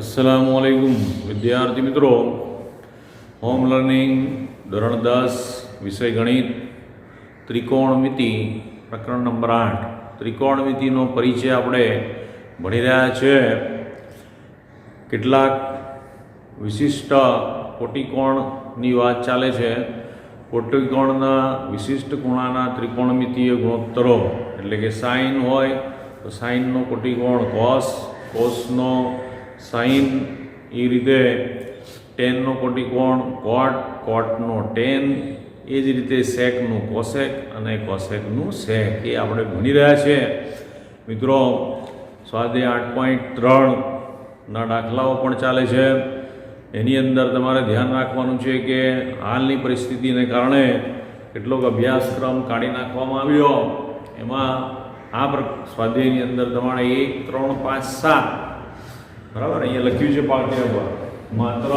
अस्सलामुअलैकुम विद्यार्थी मित्रों, होम लर्निंग धोरण 10 विषय गणित त्रिकोणमिति प्रकरण नंबर 8 त्रिकोणमितिनो परिचय આપણે ભણી રહ્યા છે। કેટલાક વિશિષ્ટ કોટિકોણની વાત ચાલે છે। કોટિકોણના વિશિષ્ટ ખૂણાના ત્રિકોણમિતિય ગુણોત્તરો એટલે કે સાઇન હોય તો સાઇનનો કોટિકોણ કોસ, કોસનો સાઇન, એ રીતે ટેનનો કોટિકોણ કોટ, કોટનો ટેન, એ જ રીતે સેકનું કોસેક અને કોસેકનું સેક, એ આપણે ભણી રહ્યા છે। મિત્રો, સ્વાધ્યાય 8.3ના દાખલાઓ પણ ચાલે છે। એની અંદર તમારે ધ્યાન રાખવાનું છે કે હાલની પરિસ્થિતિને કારણે કેટલોક અભ્યાસક્રમ કાઢી નાખવામાં આવ્યો। એમાં આ સ્વાધ્યાયની અંદર તમારે 1, 3, 5, 7 બરાબર અહીંયા લખ્યું છે પાઠ્ય પર માત્ર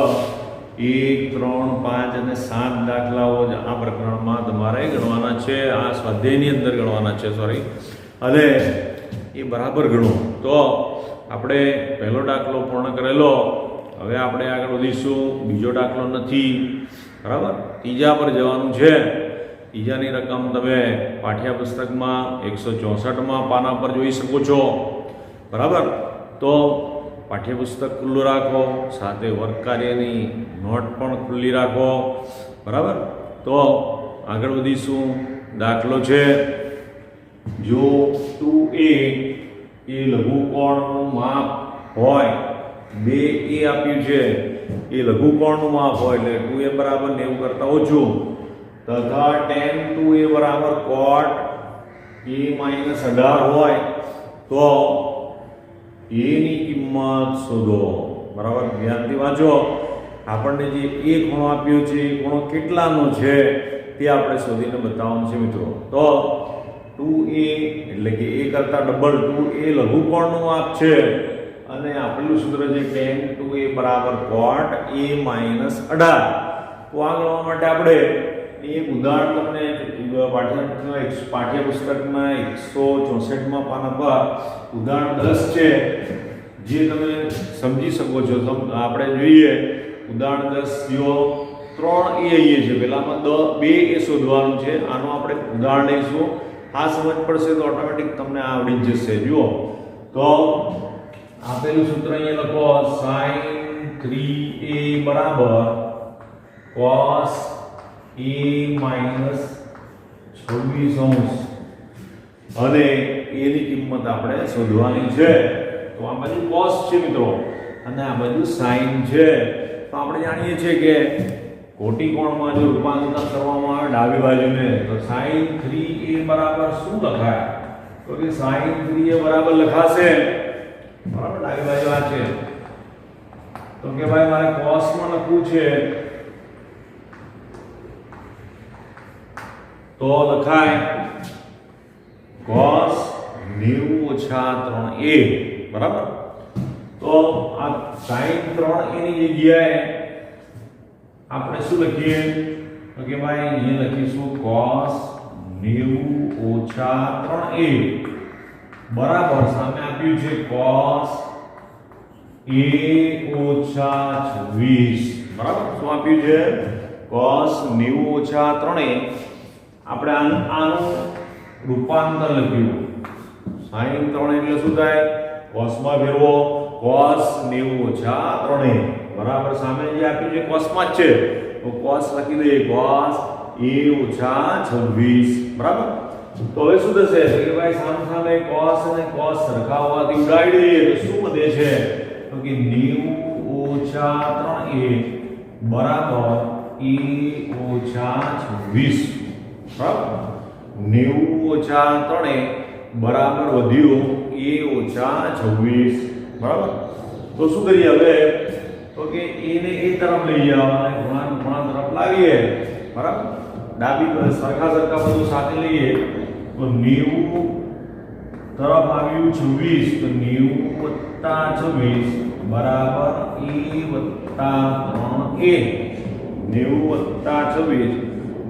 1, 3, 5 અને 7 દાખલાઓ જ આ પ્રકરણમાં તમારે ગણવાના છે, આ સ્વાધ્યાયની અંદર ગણવાના છે, અને એ બરાબર ગણો તો આપણે પહેલો દાખલો પૂર્ણ કરેલો। હવે આપણે આગળ વધીશું, બીજો દાખલો નથી, બરાબર, ત્રીજા પર જવાનું છે। ત્રીજાની રકમ તમે પાઠ્યપુસ્તકમાં 164માં પાના પર જોઈ શકો છો, બરાબર। તો પાઠ્યપુસ્તક ખુલ્લું રાખો, સાથે વર્ગ કાર્યની નોટ પણ ખુલ્લી રાખો, બરાબર। તો આગળ વધીશું। દાખલો છે, જો 2a એ લઘુકોણનું માપ હોય, 2a આપ્યું છે, એ લઘુકોણનું માપ હોય એટલે 2a બરાબર 90 કરતાં ઓછું તથા tan 2a બરાબર cot a - 18 હોય તો a ની કિંમત શોધો, બરાબર। ધ્યાનથી વાંચો, આપણને જે a ખૂણો આપ્યો છે એ ખૂણો કેટલાનો છે તે આપણે શોધીને બતાવવાનું છે મિત્રો। તો 2a એટલે કે a કરતાં ડબલ 2a લઘુકોણનું માપ છે અને આપેલું સૂત્ર છે tan 2a બરાબર cot a - 18। તો આ ગણવા માટે આપણે એક ઉદાહરણ તમને પાઠ્યપુસ્તકમાં 164માં પાના પર ઉદાહરણ 10 છે, જે તમે સમજી શકો છો। આપણે જોઈએ ઉદાહરણ 10 જો 3a અહીંયા છે, પહેલામાં 2a શોધવાનું છે, આનું આપણે ઉદાહરણ લઈશું। આ સમજ પડશે તો ઓટોમેટિક તમને આવડી જશે। જુઓ તો આપેલું સૂત્ર અહીંયા લખો, sin 3a બરાબર cos a - 26 અને a ની કિંમત આપણે શોધવાની છે। તો આ બાજુ cos છે મિત્રો અને આ બાજુ sin છે। તો આપણે જાણીએ છીએ કે કોટિકોણમાં જો રૂપાંતર કરવામાં આવે ડાબી બાજુને તો sin 3a બરાબર શું લખાય? તો કે sin 3a બરાબર લખાશે, બરાબર, ડાબી બાજુ આ છે તો કે ભાઈ મારે cos માં લખવું છે તો લખાય cos 90 - 3a, બરાબર। તો આ sin 3a ની જગ્યાએ આપણે શું લખીએ તો કે ભાઈ અહીંયા લખીશું cos 90 - 3a બરાબર સામે આપ્યું છે cos a - 26, બરાબર। શું આપ્યું છે? cos 90 - 3a। આપણે આનું રૂપાંતર લખ્યું, sin 3 એટલે શું થાય? cos માં ફેરવો, cos 90 - 3a બરાબર સામે જે આપ્યું છે cos માં જ છે તો cos લખી દઈએ, cos a - 26, બરાબર। તો હવે શું થશે કે ભાઈ સામે cos અને cos સરખા હોવાથી ઉડાડી દઈએ તો શું વધે છે તો કે 90 - 3a બરાબર a - 26, બરાબર। 90 - 3a બરાબર વધ્યું a - 26, બરાબર। તો શું કરીએ હવે તો કે a ને a તરફ લઈ જાઓ અને ખૂણા તરફ લાવીએ, બરાબર। ડાબી સરખા બધું સાથે લઈએ તો 90 તરફ આવ્યું 26 તો 90 + 26 બરાબર a + 3a, 90 + 26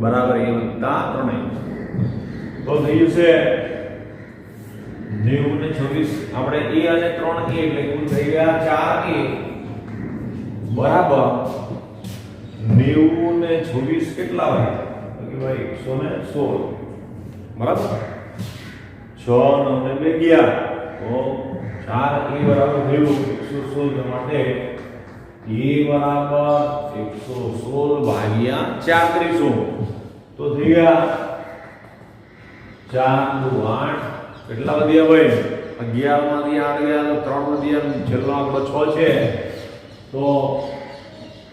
બરાબર a + 3a। તો થઈ જશે 90 ને 26 આપણે a અને 3a એટલે કુલ થઈ ગયા 4a બરાબર 90 ને 26 કેટલા હોય તો કે ભાઈ 116 બરાબર 6 9 ને 2 11 તો 4 a બરાબર થયું 116 માટે a બરાબર 116 ભાગ્યા 4 કરીશું તો થઈ ગયા 4 દુ 8 કેટલા વધ્યા ભાઈ 11 માંથી 8 ગયા તો 3 વધ્યા છેલ્લો આંકડો 6 છે તો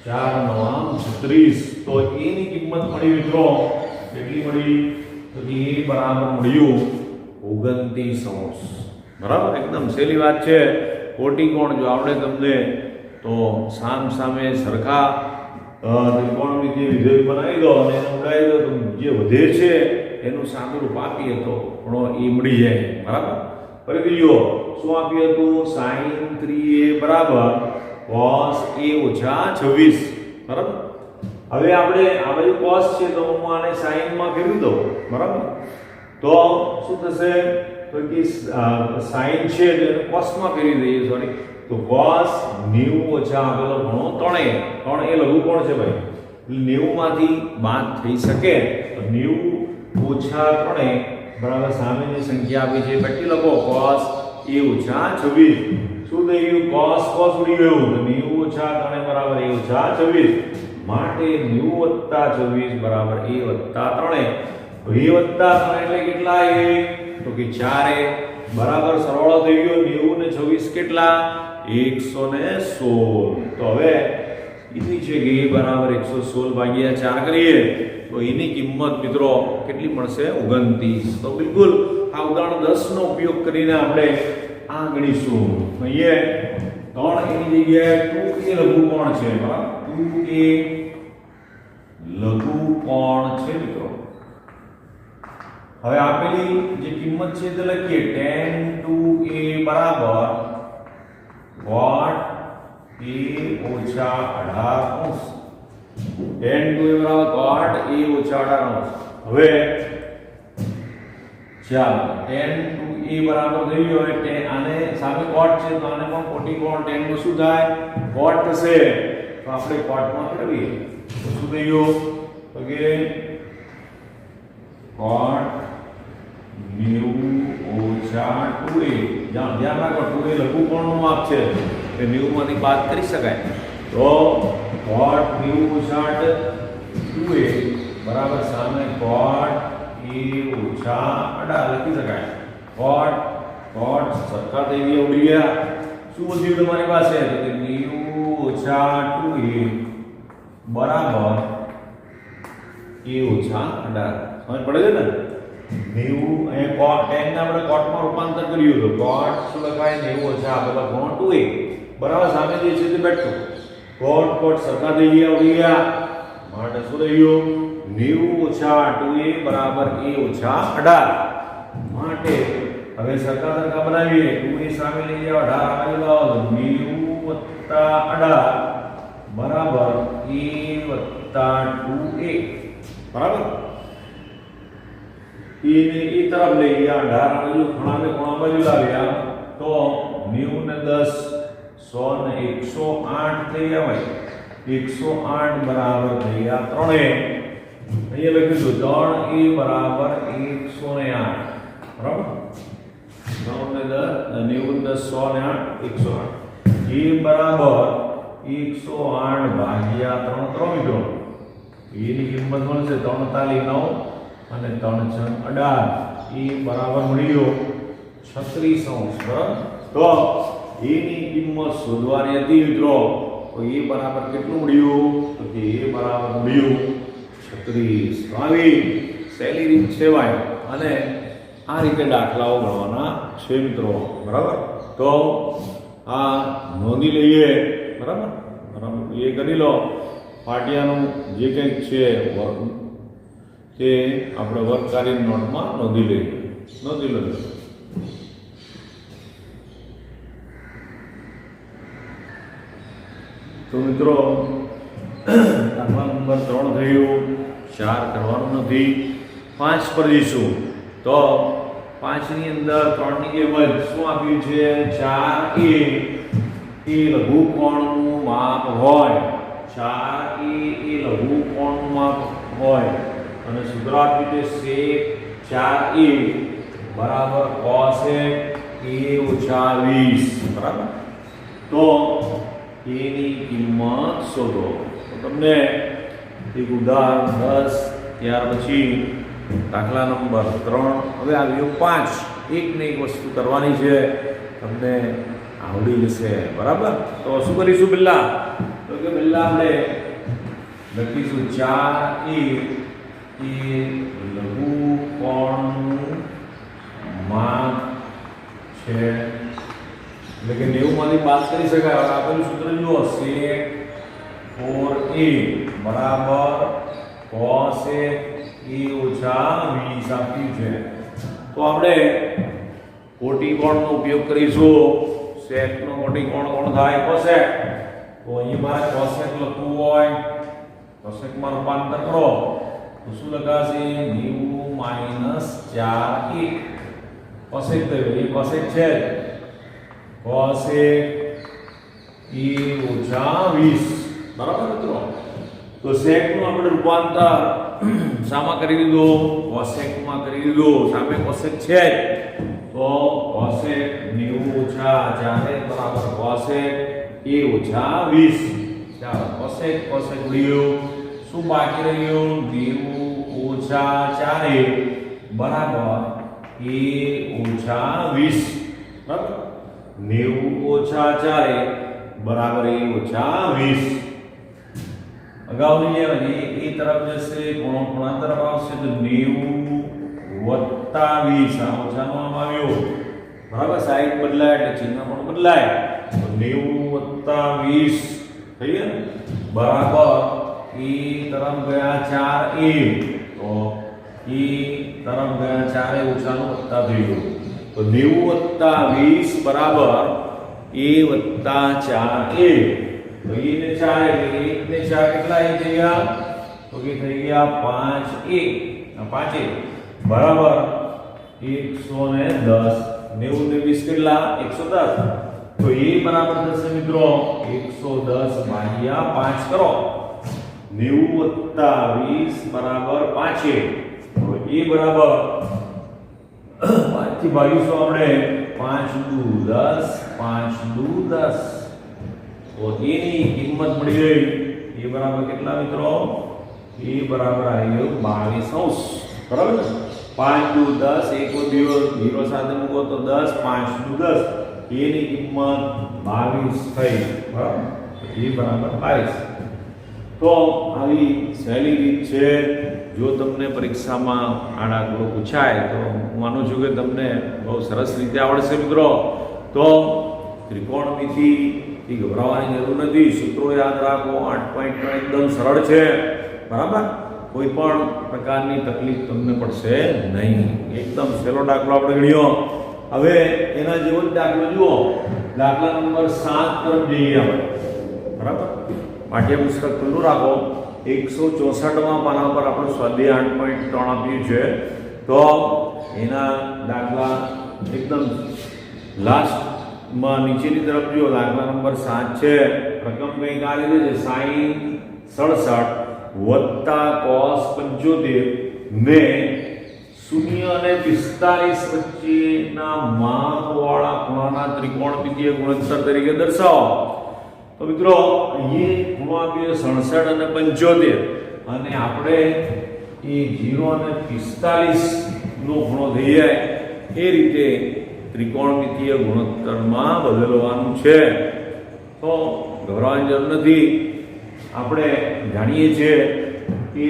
4 9 36 તો a ની કિંમત મળી મિત્રો કેટલી મળી તો a બરાબર મળ્યું 29 અંશ બરાબર એકદમ સહેલી વાત છે કોટિકોણ જો આવડે તમને તો સામ સામે સરખા ત્રિકોણમિતિય વિધેય બનાવી દો અને એને ઉડાવી દો તો જે વધે છે એનું સાદુરૂપ આપીએ તો ખૂણો એ મળી જાય બરાબર ફરીથી જુઓ શું આપ્યું હતું sin 3a બરાબર cos a ઓછા 26 બરાબર હવે આપણે આ બાજુ cos છે તો હું આને sin માં ફેરવી દઉં બરાબર તો શું થશે તો કે sin છે એટલે cos માં ફેરવી દઈએ સોરી તો cos 90 ઓછા પેલો ખૂણો 3a એ લઘુકોણ છે ભાઈ એટલે 90 માંથી બાદ થઈ શકે તો 90 ઓછા 3a બરાબર સામેની સંખ્યા આપી છે પછી લખો cos a ઓછા 26 શું થઈ ગયું cos ઉડી ગયું તો 90 ઓછા 3 બરાબર a ઓછા 26 માટે 90 + 26 બરાબર a + 3 તો a + 3 એટલે કેટલા a તો કે 4a બરાબર સરવાળો થઈ ગયો 90 ને 26 કેટલા 116 તો હવે કીધી છે કે a બરાબર 116 ભાગ્યા 4 કરીએ તો એની કિંમત મિત્રો કેટલી મળશે 29 તો બિલકુલ આ ઉદાહરણ 10 નો ઉપયોગ કરીને આપણે આ ગણીશું અહીંયા 3 એની જગ્યાએ 2a લઘુકોણ છે બરાબર 2a લઘુકોણ છે મિત્રો હવે આપેલી જે કિંમત છે તે લખીએ tan 2a બરાબર cot a ઓછા 18 અંશ tan 2a બરાબર cot a ઓછા 18 અંશ હવે ચાલો tan 2a બરાબર થઈ ગયો હવે tan આને સામે cot છે તો આને પણ કોટિકોણ tan નું શું થાય cot થશે તો આપણે cot માં ફેરવીએ તો શું થઈ ગયું તો કે cot 90 ઓછા 2a ધ્યાન રાખો 2a લઘુકોણનું માપ છે તે 90 માંથી બાદ કરી શકાય તો cot 90 ઓછા 2a બરાબર સામે cot a ઓછા 18 લખી શકાય cot સરખા થઈ ગયા ઉડી ગયા શું વધ્યું તમારી પાસે તો કે 90 ઓછા 2a બરાબર a ઓછા 18 સમજ પડે છે ને 90 એ cot tan ને આપણે cot માં રૂપાંતર કર્યું તો cot શું લખાય 90 ઓછા આપેલો ખૂણો 2a બરાબર સામે જે છે તે બેઠું cot સરખા થઈ ગયા ઉડી ગયા માટે શું રહ્યું 90 ઓછા 2a બરાબર a ઓછા 18 માટે હવે સરખા બનાવીએ 2a સામે લઈ જાઓ 18 આગળ લાવો તો 90 + 18 બરાબર a + 2a બરાબર એ ને એ તરફ લઈ ગયા 18 બાજુ ખૂણા બાજુ લાવ્યા તો 90 ને 10 100 ને 108 થઈ ગયા ભાઈ 108 બરાબર થઈ ગયા 3a અહીંયા લખીશું 3a બરાબર 108 બરાબર 9 ને 10 90 10 100 ને 8 108 a બરાબર 108 ભાગ્યા 3 મિત્રો એની કિંમત મળશે 3 તાલી 9 અને 3 છંગ 18 એ બરાબર મળી ગયો 36 અંશ બરાબર તો એની કિંમત શોધવાની હતી મિત્રો તો એ બરાબર કેટલું મળ્યું તો કે એ બરાબર મળ્યું 36 આવી સહેલી રીત છે ભાઈ અને આ રીતે દાખલાઓ ગણવાના છે મિત્રો બરાબર તો આ નોંધી લઈએ બરાબર એ કરી લો પાટિયાનું જે કંઈક છે તે આપણે વર્ગકારી નોટમાં નોંધી લો તો મિત્રો દાખલા નંબર 3 થયું 4 કરવાનું નથી 5 પર જઈશું તો 5 ની અંદર 3 ની જેમ જ શું આપ્યું છે 4a એ લઘુકોણનું માપ હોય 4a એ લઘુ કોણમાં હોય અને સૂત્ર આપ્યું છે sec 4a બરાબર cosec a ઓછા 20 બરાબર. તો a ની કિંમત શોધો. તો તમને એક ઉદાહરણ 10 ત્યાર પછી દાખલા નંબર 3 હવે આવ્યો 5. એક ને એક વસ્તુ કરવાની છે, તમને આવડી જશે બરાબર. તો શું કરીશું પહેલા? તો કે પહેલા આપણે લખીશું 4a એ લઘુ કોણનું માપ છે, એટલે કે 90 માંથી બાદ કરી શકાય. હવે આપેલું સૂત્ર જુઓ, sec 4a બરાબર cosec a ઓછા 20 આપ્યું છે. તો આપણે કોટિકોણનો ઉપયોગ કરીશું. sec નો કોટિકોણ કોણ થાય? cosec. તો અહીં મારે cosec લખવું હોય, cosec માં રૂપાંતર કરો તો શું લખાશે? 90 - 4a cosec થયું. એ cosec છે, cosec a ઓછા 20 બરાબર મિત્રો. તો sec નું આપણે રૂપાંતર શામાં કરી દીધું? cosec માં કરી દીધું. સામે cosec છે તો cosec 90 - 4a બરાબર cosec a ઓછા 20. ચાલો cosec cosec ઉડ્યું, શું બાકી રહ્યું? 90 - 4a બરાબર a ઓછા 20 બરાબર. 90 - 4a બરાબર a ઓછા 20. અગાઉની જેમ એ તરફ જશે, ખૂણા તરફ આવશે તો 90 + 20 આ ઓછાનો આમ આવ્યો બરાબર. સાઈડ બદલાય એટલે ચિહ્ન પણ બદલાય. તો 90 + 20 થઈ ગયા બરાબર એ તરફ ગયા 4a. તો એ તરફ ગયા 4a ઓછાનો વત્તા થઈ ગયો. તો 90 + 20 બરાબર a + 4a. તો એ ને 4 એટલે 1 ને 4 કેટલા એ થઈ ગયા? તો કે થઈ ગયા 5a. આ 5a બરાબર 110. 90 ને 20 કેટલા? 110. તો એ બરાબર થશે મિત્રો 110 ભાગ્યા 5 કરો. 90 + 20 બરાબર 5a. તો એ બરાબર 5 થી ભાગીશું આપણે 5 દુ 10 5 દુ 10. તો એની કિંમત મળી ગઈ. એ બરાબર કેટલા મિત્રો? એ બરાબર આવી ગયું 22 બરાબર ને. 5 દુ 10 એક દિવસ 0 સાથે મૂકો તો 10 5 દુ 10 એની કિંમત 22 થઈ બરાબર. એ બરાબર 22. તો આવી સહેલી રીત છે. જો તમને પરીક્ષામાં આ દાખલો પૂછાય તો હું માનું છું કે તમને બહુ સરસ રીતે આવડશે મિત્રો. તો ત્રિકોણમિતિથી ગભરાવાની જરૂર નથી. સૂત્રો યાદ રાખો. 8.3 એકદમ સરળ છે બરાબર. કોઈ પણ પ્રકારની તકલીફ તમને પડશે નહીં. એકદમ સહેલો દાખલો આપણે ગણ્યો. હવે એના જેવો જ દાખલો જુઓ. દાખલા નંબર 7 તરફ જઈએ આપણે બરાબર. પાઠ્યપુસ્તક ખુલ્લું રાખો. 164માં પાના પર આપણે સ્વાધ્યાય 8.3 આપ્યું છે. તો એના દાખલા એકદમ લાસ્ટમાં નીચેની તરફ જુઓ. દાખલા નંબર 7 છે. રકમ કંઈક આ રીતે છે, sin 67 વત્તા cos 75 ને 0 અને 45 વચ્ચેના માપવાળા ખૂણાના ત્રિકોણમિતીય ગુણોત્તર તરીકે દર્શાવો. તો મિત્રો અહીં ખૂણો આપ્યો 67 અને 75 અને આપણે એ 0 અને 45 નો ખૂણો થઈ જાય એ રીતે ત્રિકોણમિતીય ગુણોત્તરમાં બદલવાનું છે. તો ગભરાવાની જરૂર નથી. આપણે જાણીએ છીએ કે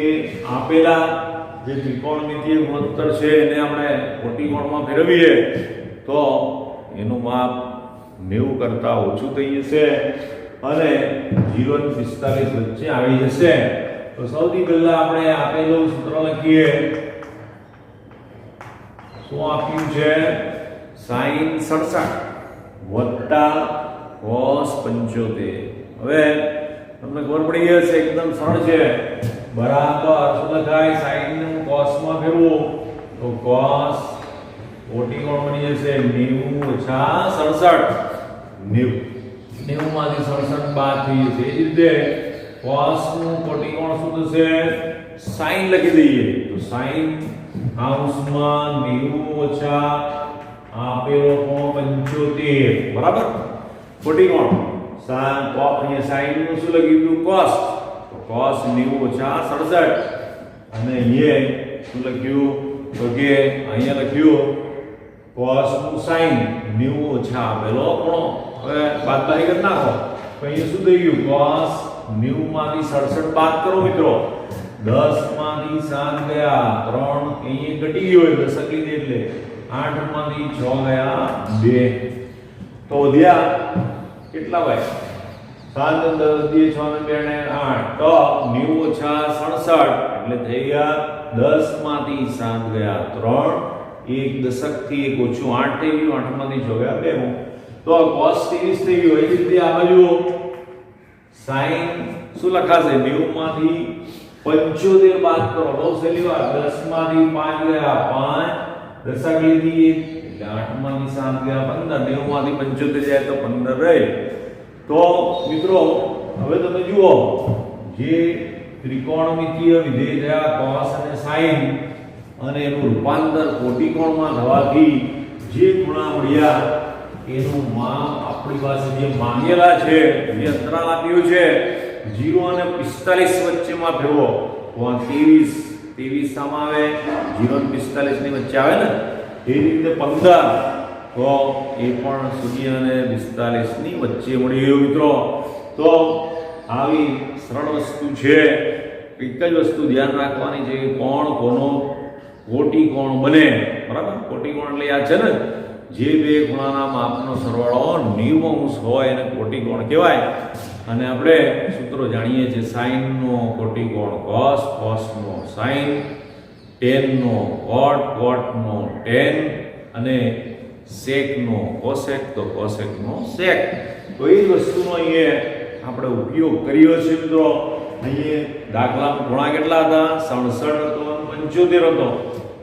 આપેલા જે ત્રિકોણમિતીય ગુણોત્તર છે એને આપણે કોટિકોણમાં ફેરવીએ તો એનું માપ 90 કરતાં ઓછું થઈ જશે અને 0 અને 45 વચ્ચે આવી જશે. તો સૌથી પહેલા આપણે આપેલું સૂત્ર લખીએ. શું આપ્યું છે? sin 67 વત્તા cos 75. હવે તમને ખબર પડી ગઈ છે એકદમ સરળ છે બરાબર. શું લખાય? sin નું cos માં ફેરવું તો cos કોટિકોણ બની જશે 90 - 67. 90 માંથી 67 બાદ થઈ જશે. એ જ રીતે cos નું કોટિકોણ શું થશે? sin લખી દઈએ તો sin કૌંસમાં 90 ઓછા આપેલો કોણ 75 બરાબર. કોટિકોણ અહીંયા sin નું શું લખી દીધું? cos. તો cos 90 ઓછા 67 અને અહીંયા શું લખ્યું? તો કે અહીંયા લખ્યું cos નું sin 90 ઓછા આપેલો કોણ. હવે બાદબાકી કરી નાખો તો અહીંયા શું થઈ ગયું? cos 90 માંથી 67 બાદ કરો મિત્રો. 10 માંથી 7 ગયા 3 અહીંયા ઘટી ગયો હોય દશક લીધે એટલે 8 માંથી 6 ગયા 2 તો વધ્યા કેટલા ભાઈ? 7 10 6 2 ને 8 તો 90 ઓછા 67 એટલે થઈ ગયા 10 માંથી 7 ગયા 3 એક દશક થી એક ઓછું 8 થઈ ગયું 8 માંથી 6 ગયા 2 તો cos 30 થઈ ગયું. એ રીતે આ બાજુ sin શું લખાશે? 90 માંથી 75 બાદ કરો. બહુ સહેલી વાત. 10 માંથી 5 ગયા 5 દશક લીધી એટલે 8 માંથી 7 ગયા 15 90 માંથી 75 જાય તો 15 રહે. તો મિત્રો હવે તમે જુઓ જે ત્રિકોણમિતીય વિધેય રહ્યા cos અને sin અને એનું રૂપાંતર કોટિકોણમાં થવાથી જે ખૂણા મળ્યા એનું માપ આપણી પાસે જે માંગેલા છે, જે અંતરાલ આપ્યું છે 0 અને 45 વચ્ચેમાં ફેરવો. તો 23 સામા આવે 0 અને 45 ની વચ્ચે આવે ને એ રીતે 15 તો એ પણ 0 અને 45 ની વચ્ચે મળી ગયું મિત્રો. તો આવી સરળ વસ્તુ છે. એક જ વસ્તુ ધ્યાન રાખવાની છે કે કોણ કોનો કોટિકોણ બને. બરાબર. કોટિકોણ એટલે આ છે ને જે બે ખૂણાના માપનો સરવાળો 90 હોય એને કોટિકોણ કહેવાય. અને આપણે સૂત્રો જાણીએ છીએ sin નો કોટિકોણ cos, cos નો sin, tan નો cot, cot નો tan અને sec નો cosec તો cosec નો sec. તો એ વસ્તુનો અહીંયા આપણે ઉપયોગ કર્યો છે મિત્રો. અહીંયા દાખલામાં ખૂણા કેટલા હતા? 67 હતો અને 75 હતો.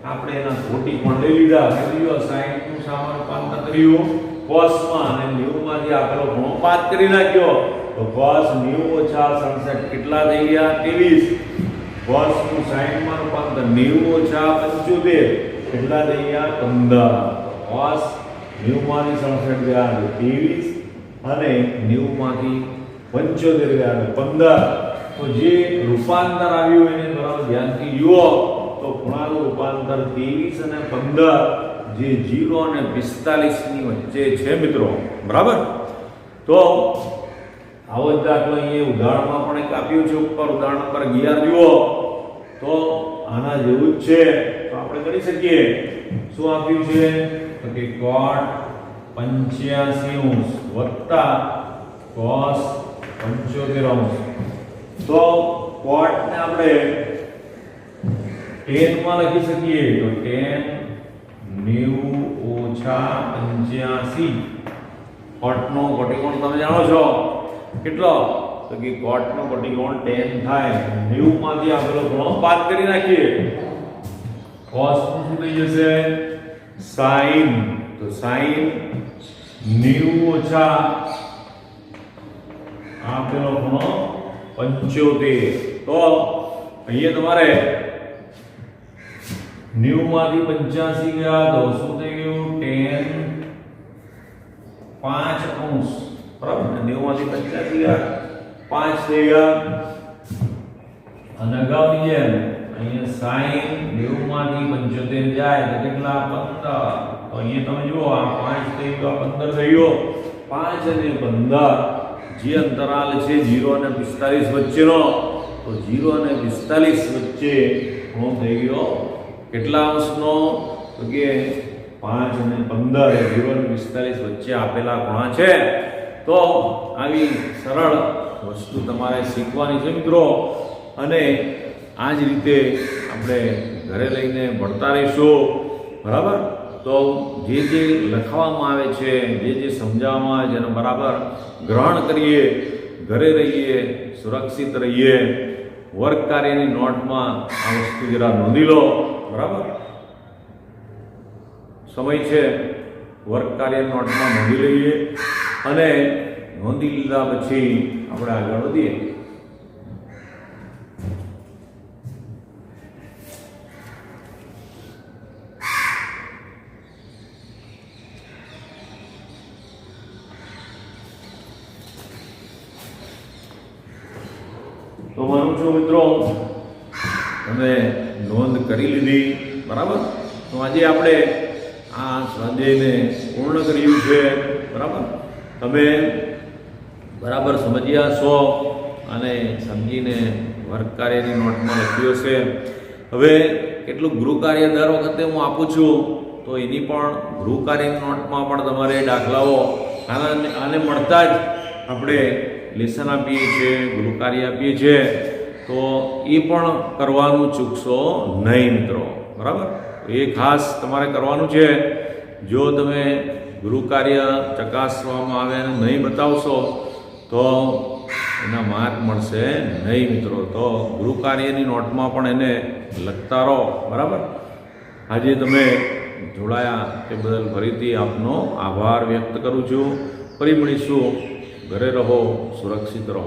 આપણે એના કોટિકોણ લઈ લીધા. કર્યો sin નું સામાન્ય રૂપાંતર કર્યું cos માં અને 90 માંથી આપેલો ખૂણો બાદ કરી નાખ્યો. તો cos 90 ઓછા 67 કેટલા થઈ ગયા? 23. cos નું sin માં રૂપાંતર 90 ઓછા 75 કેટલા થઈ ગયા? 15. cos 90 માંથી 67 ગયા 23 અને 90 માંથી 75 ગયા 15. તો જે રૂપાંતર આવ્યું એને બરાબર ધ્યાનથી જુઓ. તો ખૂણાનું રૂપાંતર 23 અને 15 જે 0 અને 45 ની વચ્ચે છે મિત્રો. બરાબર. તો આવો જ દાખલો અહીંયા ઉદાહરણમાં પણ એક આપ્યું છે ઉપર. ઉદાહરણ નંબર 11 જુઓ તો આના જેવું જ છે. તો આપણે કરી શકીએ. શું આપ્યું છે? તો કે cot 85 વત્તા cos 75. તો cot ને આપણે tan માં લખી શકીએ. તો tan 90 ઓછા 85. cot નો કોટિકોણ તમે જાણો છો કેટલો? તો કે cot નો કોટિકોણ tan થાય. 90 માંથી આપેલો ખૂણો બાદ કરી નાખીએ. cos નું શું થઈ જશે? sin. તો sin 90 ઓછા આપેલો ખૂણો 75. તો અહીંયા તમારે 90 માંથી 85 ગયા તો શું થઈ ગયું? tan 5 બરાબર. 90 માંથી 85 ગયા 5 થઈ ગયા. અને અગાઉની જેમ અહીંયા sin 90 માંથી 75 જાય તો કેટલા? 15. તો અહીંયા તમે જુઓ આ 5 થઈ ગયો 15 થઈ ગયો. 5 અને 15 જે અંતરાલ છે 0 અને 45 વચ્ચેનો. તો 0 અને 45 વચ્ચે ખૂણો થઈ ગયો કેટલા અંશનો? તો કે 5 અને 15 એ 0 અને 45 વચ્ચે આપેલા ખૂણા છે. તો આવી સરળ વસ્તુ તમારે શીખવાની છે મિત્રો. અને આ જ રીતે આપણે ઘરે લઈને ભણતા રહીશું. બરાબર. તો જે લખવામાં આવે છે, જે સમજાવવામાં આવે છે એને બરાબર ગ્રહણ કરીએ, ઘરે રહીએ, સુરક્ષિત રહીએ. વર્ગ કાર્યની નોટમાં આ વસ્તુ જરા નોંધી લો. બરાબર. સમય છે વર્ગ કાર્યની નોટમાં નોંધી લઈએ અને નોંધી લીધા પછી આપણે આગળ વધીએ. તો માનું છું મિત્રો તમે નોંધ કરી લીધી, બરાબર. તો આજે આપણે આ સ્વાધ્યાયને પૂર્ણ કર્યું છે, બરાબર. તમે બરાબર સમજ્યા છો અને સમજીને વર્ગ કાર્યની નોટમાં લખ્યું છે. હવે કેટલું ગૃહ કાર્ય દર વખતે હું આપું છું, તો એની પણ ગૃહ કાર્યની નોટમાં પણ તમારે દાખલાઓ આને મળતા જ આપણે લેસન આપીએ છીએ, ગૃહ કાર્ય આપીએ છીએ, તો એ પણ કરવાનું ચૂકશો નહીં મિત્રો, બરાબર. એ ખાસ તમારે કરવાનું છે. જો તમે ગૃહ કાર્ય ચકાસવામાં આવે અને નહીં બતાવશો તો એના માર્ક મળશે નહીં મિત્રો. તો ગૃહ કાર્યની નોટમાં પણ એને લખતા રહો, બરાબર. આજે તમે જોડાયા તે બદલ ફરીથી આપનો આભાર વ્યક્ત કરું છું. ફરી મળીશું. ઘરે રહો, સુરક્ષિત રહો.